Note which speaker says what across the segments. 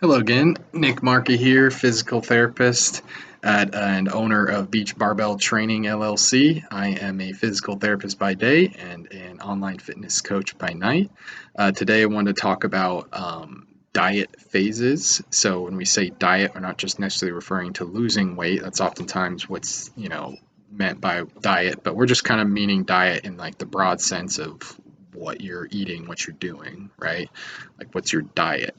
Speaker 1: Hello again, Nick Markey here, physical therapist and owner of Beach Barbell Training LLC. I am a physical therapist by day and an online fitness coach by night. Today I wanted to talk about diet phases. So when we say diet, we're not just necessarily referring to losing weight. That's oftentimes what's meant by diet, but we're just kind of meaning diet in like the broad sense of what you're eating, what you're doing, right? Like what's your diet.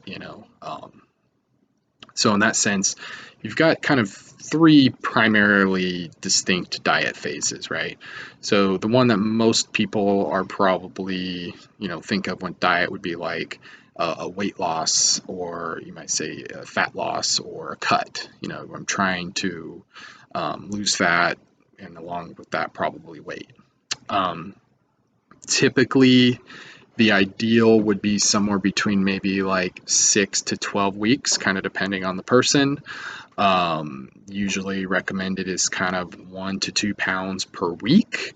Speaker 1: So in that sense, you've got kind of three primarily distinct diet phases, right? So the one that most people are probably, think of when diet would be like a weight loss, or you might say a fat loss or a cut. I'm trying to lose fat, and along with that, probably weight. Um, Typically, the ideal would be somewhere between maybe like 6 to 12 weeks, kind of depending on the person. Usually recommended is kind of 1 to 2 pounds per week.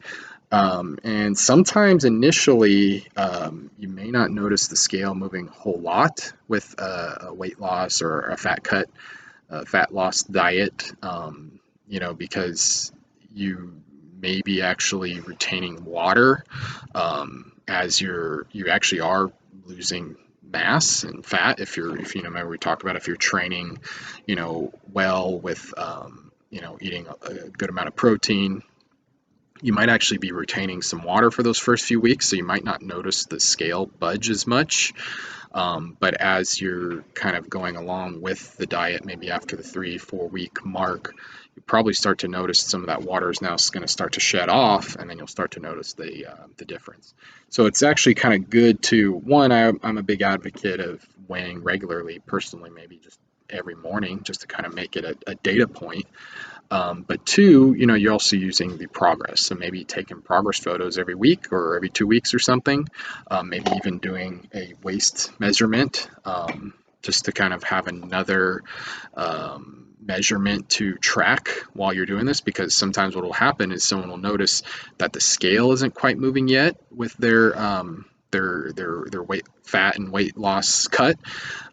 Speaker 1: And sometimes initially, you may not notice the scale moving a whole lot with a weight loss or a fat loss diet, because you may be actually retaining water as you actually are losing mass and fat. If you remember, we talked about if you're training well with eating a good amount of protein, you might actually be retaining some water for those first few weeks, so you might not notice the scale budge as much. But as you're kind of going along with the diet, maybe after the 3-4 week mark, you probably start to notice some of that water is now going to start to shed off, and then you'll start to notice the difference. So it's actually kind of good to one. I'm a big advocate of weighing regularly, personally, maybe just every morning, just to kind of make it a data point. But two, you're also using the progress. So maybe taking progress photos every week or every 2 weeks or something. Maybe even doing a waist measurement, just to kind of have another measurement to track while you're doing this. Because sometimes what will happen is someone will notice that the scale isn't quite moving yet with their weight, fat and weight loss cut,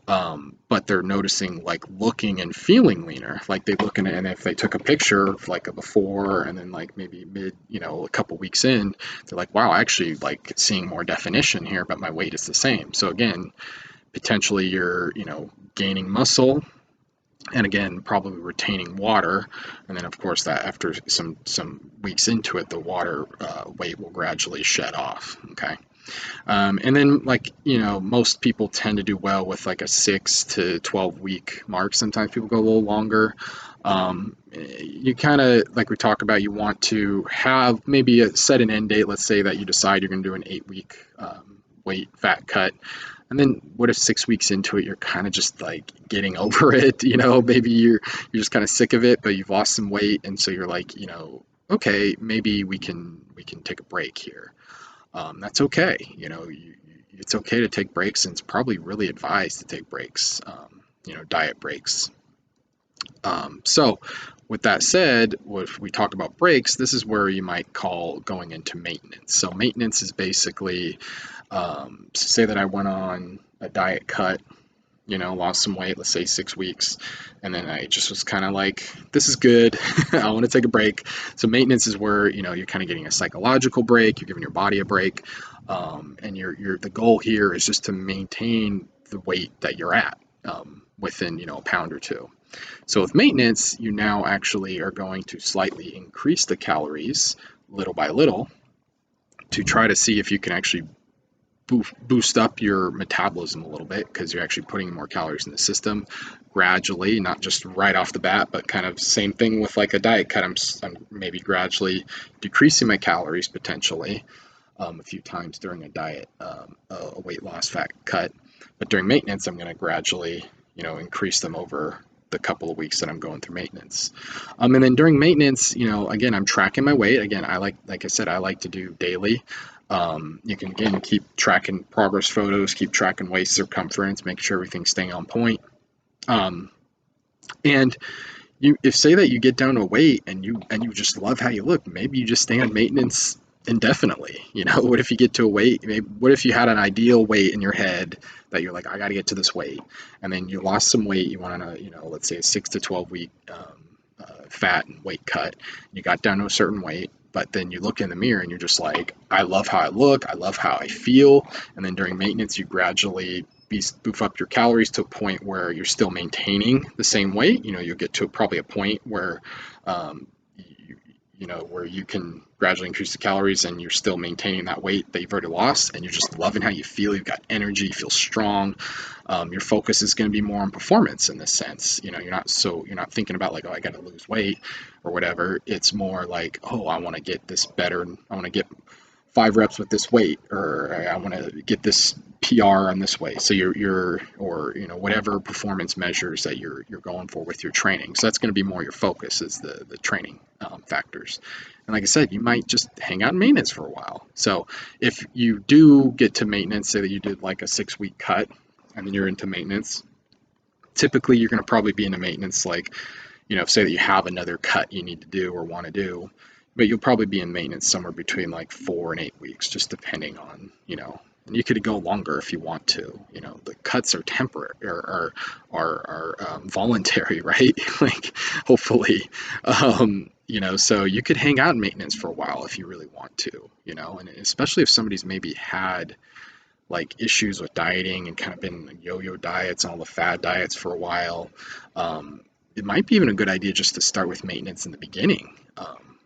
Speaker 1: but they're noticing like looking and feeling leaner. Like they look in it, and if they took a picture of like a before and then like maybe mid, a couple weeks in, they're like, wow, I actually like seeing more definition here, but my weight is the same. So again, potentially you're, gaining muscle, and again, probably retaining water. And then of course that after some weeks into it, the water weight will gradually shed off. Okay. And then, like, most people tend to do well with like a 6 to 12 week mark. Sometimes people go a little longer. You kind of, like we talk about, you want to have maybe set an end date. Let's say that you decide you're going to do an 8 week weight fat cut. And then what if 6 weeks into it, you're kind of just like getting over it, maybe you're just kind of sick of it, but you've lost some weight. And so you're like, okay, maybe we can take a break here. That's okay. It's okay to take breaks, and it's probably really advised to take breaks, diet breaks. So, with that said, if we talk about breaks, this is where you might call going into maintenance. So, maintenance is basically, say that I went on a diet cut, lost some weight, let's say 6 weeks, and then I just was kind of like, this is good. I want to take a break. So maintenance is where, you're kind of getting a psychological break, you're giving your body a break, and the goal here is just to maintain the weight that you're at, within, a pound or two. So with maintenance, you now actually are going to slightly increase the calories little by little to try to see if you can actually boost up your metabolism a little bit, because you're actually putting more calories in the system gradually, not just right off the bat, but kind of same thing with like a diet cut. I'm maybe gradually decreasing my calories potentially a few times during a diet, a weight loss fat cut. But during maintenance, I'm going to gradually, increase them over the couple of weeks that I'm going through maintenance. And then during maintenance, again, I'm tracking my weight. Again, like I said, I like to do daily. You can again keep tracking progress photos, keep tracking waist circumference, make sure everything's staying on point. And if say that you get down to weight and you just love how you look, maybe you just stay on maintenance indefinitely. What if you get to a weight, maybe, what if you had an ideal weight in your head that you're like, I got to get to this weight, and then you lost some weight, you want to, let's say a 6 to 12 week fat and weight cut, you got down to a certain weight, but then you look in the mirror and you're just like, I love how I look, I love how I feel, and then during maintenance you gradually boof up your calories to a point where you're still maintaining the same weight. You'll get to probably a point where um, where you can gradually increase the calories and you're still maintaining that weight that you've already lost, and you're just loving how you feel. You've got energy, you feel strong. Your focus is going to be more on performance in this sense. You're not thinking about like, oh, I got to lose weight or whatever. It's more like, oh, I want to get this better. I want to get 5 reps with this weight, or I want to get this PR on this way. So or whatever performance measures that you're going for with your training. So that's going to be more your focus is the training factors. And like I said, you might just hang out in maintenance for a while. So if you do get to maintenance, say that you did like a 6 week cut and then you're into maintenance, typically you're going to probably be into maintenance like, say that you have another cut you need to do or want to do, but you'll probably be in maintenance somewhere between like 4 and 8 weeks, just depending on, and you could go longer if you want to. The cuts are temporary or are voluntary, right? Like, hopefully, so you could hang out in maintenance for a while if you really want to, and especially if somebody's maybe had like issues with dieting and kind of been yo-yo diets and all the fad diets for a while. It might be even a good idea just to start with maintenance in the beginning,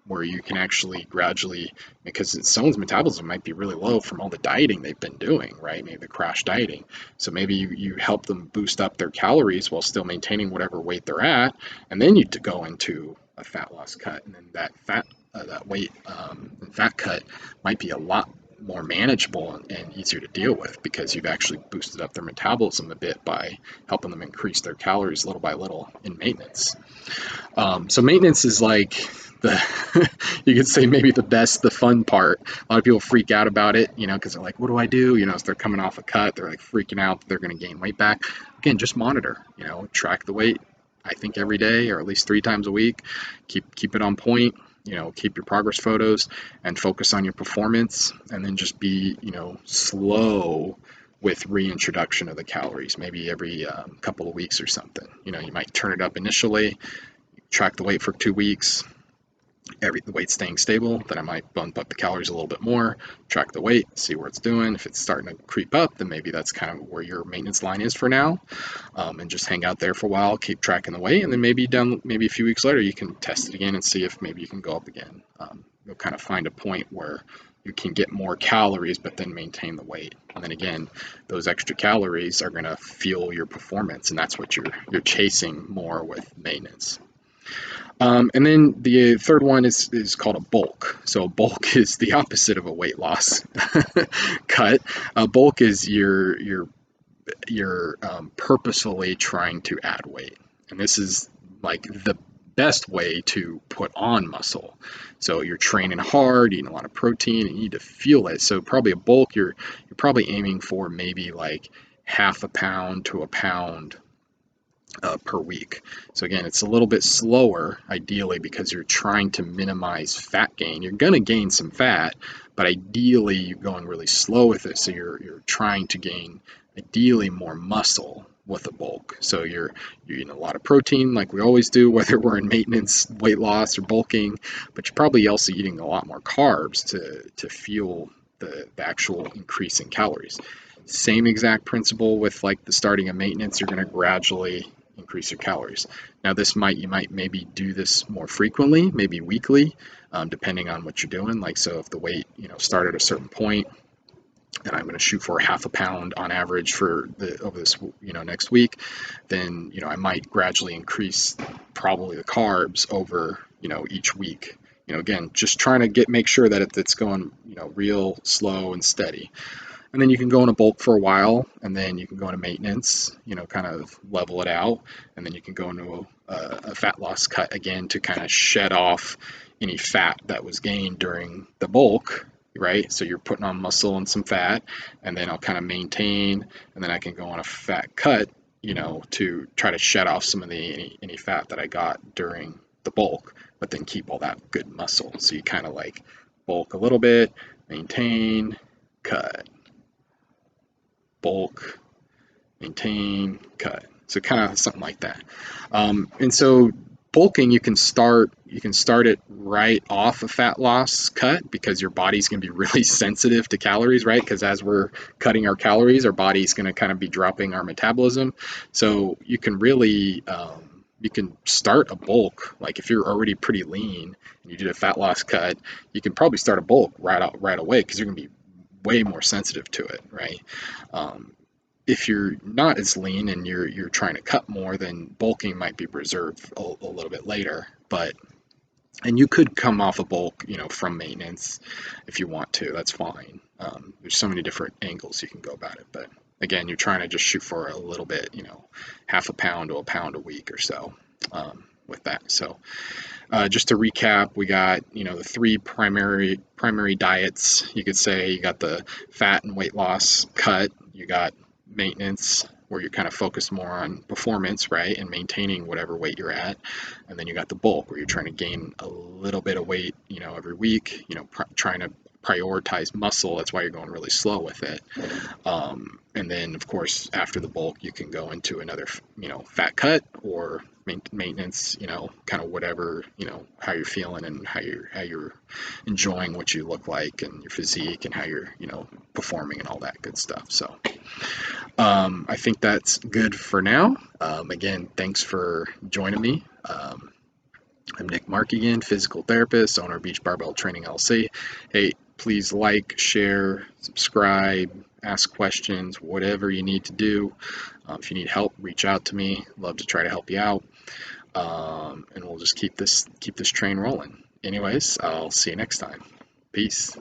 Speaker 1: where you can actually gradually, because someone's metabolism might be really low from all the dieting they've been doing, right? Maybe the crash dieting. So maybe you help them boost up their calories while still maintaining whatever weight they're at, and then you go into a fat loss cut, and then that weight and fat cut might be a lot more manageable and easier to deal with because you've actually boosted up their metabolism a bit by helping them increase their calories little by little in maintenance. So maintenance is like the you could say maybe the fun part. A lot of people freak out about it, because they're like, what do I do? So they're coming off a cut, they're like freaking out that they're going to gain weight back. Again, just monitor, track the weight. I think every day or at least 3 times a week. Keep it on point. Keep your progress photos and focus on your performance, and then just be, slow with reintroduction of the calories, maybe every couple of weeks or something. You might turn it up initially, track the weight for 2 weeks, the weight's staying stable, then I might bump up the calories a little bit more, track the weight, see where it's doing. If it's starting to creep up, then maybe that's kind of where your maintenance line is for now, and just hang out there for a while, keep tracking the weight, and then maybe a few weeks later, you can test it again and see if maybe you can go up again. You'll kind of find a point where you can get more calories, but then maintain the weight. And then again, those extra calories are going to fuel your performance, and that's what you're chasing more with maintenance. And then the third one is called a bulk. So a bulk is the opposite of a weight loss cut. A bulk is you're purposefully trying to add weight, and this is like the best way to put on muscle. So you're training hard, eating a lot of protein, and you need to feel it. So probably a bulk, you're probably aiming for maybe like half a pound to a pound per week. So again, it's a little bit slower, ideally, because you're trying to minimize fat gain. You're going to gain some fat, but ideally you're going really slow with it. So you're trying to gain, ideally, more muscle with a bulk. So you're eating a lot of protein like we always do, whether we're in maintenance, weight loss, or bulking, but you're probably also eating a lot more carbs to fuel the actual increase in calories. Same exact principle with like the starting of maintenance, you're going to gradually increase your calories. Now you might maybe do this more frequently, maybe weekly, depending on what you're doing. Like, so if the weight, start at a certain point, and I'm going to shoot for half a pound on average for over this, next week, then, I might gradually increase probably the carbs over, each week. Again, just trying to make sure that it's going, real slow and steady. And then you can go in a bulk for a while, and then you can go into maintenance, kind of level it out. And then you can go into a fat loss cut again to kind of shed off any fat that was gained during the bulk, right? So you're putting on muscle and some fat, and then I'll kind of maintain, and then I can go on a fat cut, to try to shed off some of any fat that I got during the bulk, but then keep all that good muscle. So you kind of like bulk a little bit, maintain, cut, bulk, maintain, cut. So kind of something like that. And so bulking, you can start it right off a fat loss cut because your body's going to be really sensitive to calories, right? Because as we're cutting our calories, our body's going to kind of be dropping our metabolism. So you can really you can start a bulk, like if you're already pretty lean and you did a fat loss cut, you can probably start a bulk right away because you're going to be way more sensitive to it, right? Um, if you're not as lean and you're trying to cut more, then bulking might be reserved a little bit later. But and you could come off a bulk, from maintenance if you want to. That's fine. There's so many different angles you can go about it. But again, you're trying to just shoot for a little bit, half a pound to a pound a week or so with that. So just to recap, we got the three primary diets. You could say you got the fat and weight loss cut. You got maintenance, where you're kind of focused more on performance, right, and maintaining whatever weight you're at. And then you got the bulk, where you're trying to gain a little bit of weight, every week. Trying to prioritize muscle. That's why you're going really slow with it. And then, of course, after the bulk, you can go into another, fat cut or maintenance, kind of whatever, how you're feeling and how you're enjoying what you look like and your physique and how you're, performing and all that good stuff. So I think that's good for now. Again, thanks for joining me. I'm Nick Mark again, physical therapist, owner of Beach Barbell Training LLC. Hey, please like, share, subscribe, ask questions, whatever you need to do. If you need help, reach out to me. Love to try to help you out. And we'll just keep this train rolling. Anyways, I'll see you next time. Peace.